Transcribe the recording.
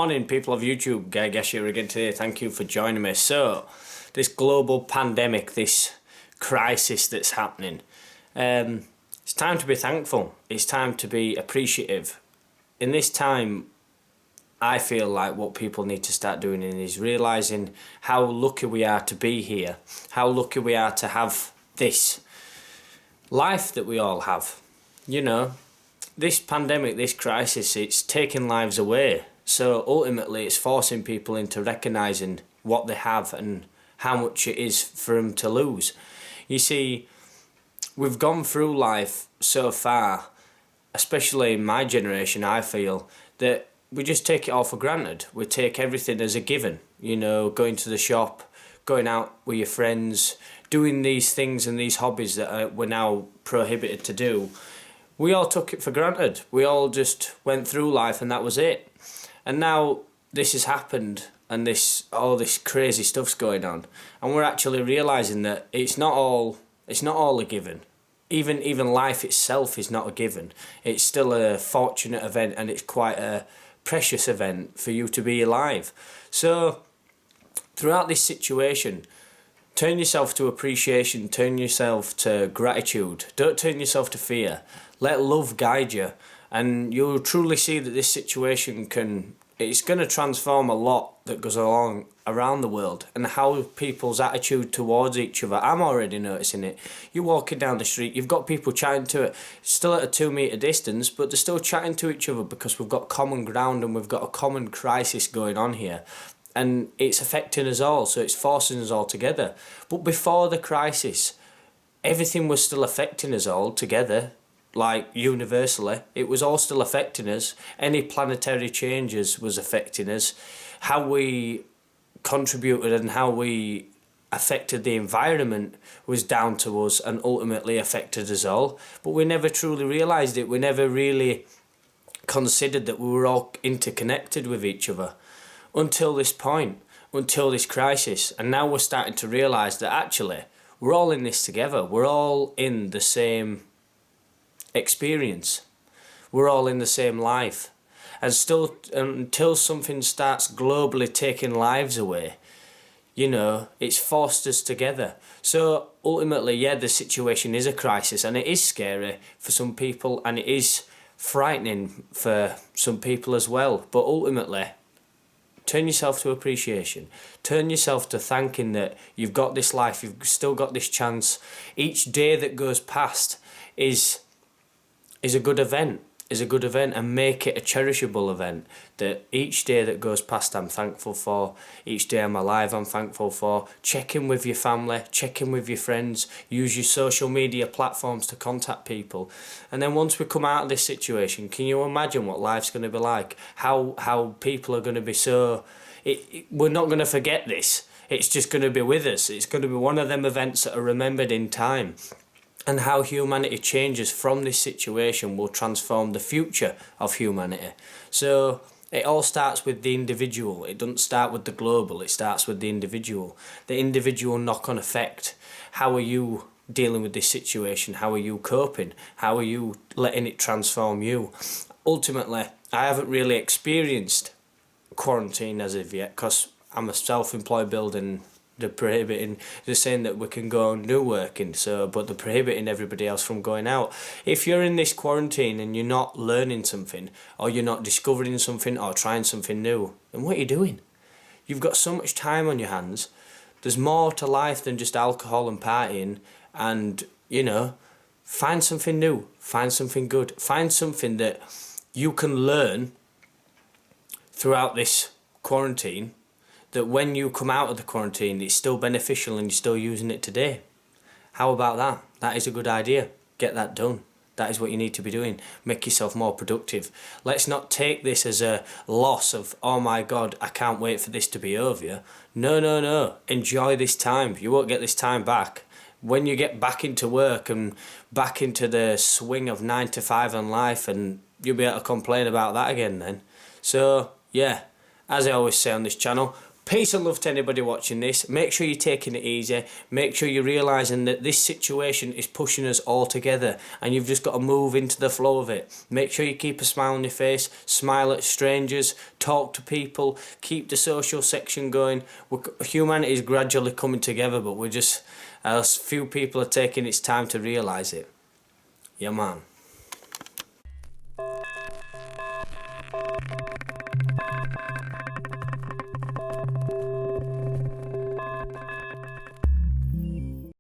morning, people of YouTube. Guy Gash here again today. Thank you for joining me. So, this global pandemic, this crisis that's happening, it's time to be thankful. It's time to be appreciative. In this time, I feel like what people need to start doing is realising how lucky we are to be here, how lucky we are to have this life that we all have. You know, this pandemic, this crisis, it's taking lives away. So ultimately it's forcing people into recognising what they have and how much it is for them to lose. You see, we've gone through life so far, especially in my generation, I feel, that we just take it all for granted. We take everything as a given. You know, going to the shop, going out with your friends, doing these things and these hobbies that we're now prohibited to do. We all took it for granted. We all just went through life and that was it. And now this has happened and all this crazy stuff's going on. And we're actually realising that it's not all a given. Even life itself is not a given. It's still a fortunate event and it's quite a precious event for you to be alive. So throughout this situation, turn yourself to appreciation, turn yourself to gratitude. Don't turn yourself to fear. Let love guide you, and you'll truly see that this situation it's going to transform a lot that goes along around the world and how people's attitude towards each other. I'm already noticing it. You're walking down the street, you've got people chatting to it, still at a 2 metre distance, but they're still chatting to each other because we've got common ground and we've got a common crisis going on here. And it's affecting us all, so it's forcing us all together. But before the crisis, everything was still affecting us all together, like universally. It was all still affecting us. Any planetary changes was affecting us. How we contributed and how we affected the environment was down to us and ultimately affected us all. But we never truly realised it. We never really considered that we were all interconnected with each other. Until this point, until this crisis. And now we're starting to realise that actually we're all in this together. We're all in the same experience. We're all in the same life. And still, until something starts globally taking lives away, you know, it's forced us together. So ultimately, yeah, the situation is a crisis and it is scary for some people and it is frightening for some people as well. But ultimately, turn yourself to appreciation. Turn yourself to thanking that you've got this life, you've still got this chance. Each day that goes past is a good event, and make it a cherishable event. That each day that goes past I'm thankful for, each day I'm alive I'm thankful for. Check in with your family, check in with your friends, use your social media platforms to contact people. And then once we come out of this situation, can you imagine what life's going to be like? How people are going to be so... we're not going to forget this. It's just going to be with us. It's going to be one of them events that are remembered in time. And how humanity changes from this situation will transform the future of humanity. So it all starts with the individual. It doesn't start with the global, it starts with the individual. The individual knock-on effect. How are you dealing with this situation? How are you coping? How are you letting it transform you? Ultimately, I haven't really experienced quarantine as of yet because I'm a self-employed building. They're saying that we can go and do working, but they're prohibiting everybody else from going out. If you're in this quarantine and you're not learning something, or you're not discovering something, or trying something new, then what are you doing? You've got so much time on your hands. There's more to life than just alcohol and partying, and, you know, find something new, find something good, find something that you can learn throughout this quarantine, that when you come out of the quarantine, it's still beneficial and you're still using it today. How about that? That is a good idea. Get that done. That is what you need to be doing. Make yourself more productive. Let's not take this as a loss of, oh my God, I can't wait for this to be over. No. Enjoy this time. You won't get this time back. When you get back into work and back into the swing of 9 to 5 in life, and you'll be able to complain about that again then. So, yeah, as I always say on this channel, Peace and love to anybody watching this. Make sure you're taking it easy. Make sure you're realising that this situation is pushing us all together and you've just got to move into the flow of it. Make sure you keep a smile on your face, smile at strangers, talk to people, keep the social section going. Humanity is gradually coming together, but we're just, as few people are taking its time to realise it. Yeah, man.